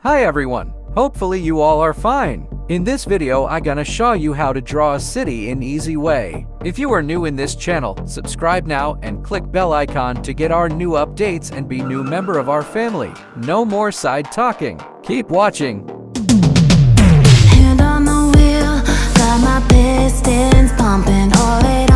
Hi everyone, hopefully you all are fine. In this video I gonna show you how to draw a city in easy way. If you are new in this channel, subscribe now and click bell icon to get our new updates and be new member of our family. No more side talking. Keep watching. Hand on the wheel, got my pistons pumping already.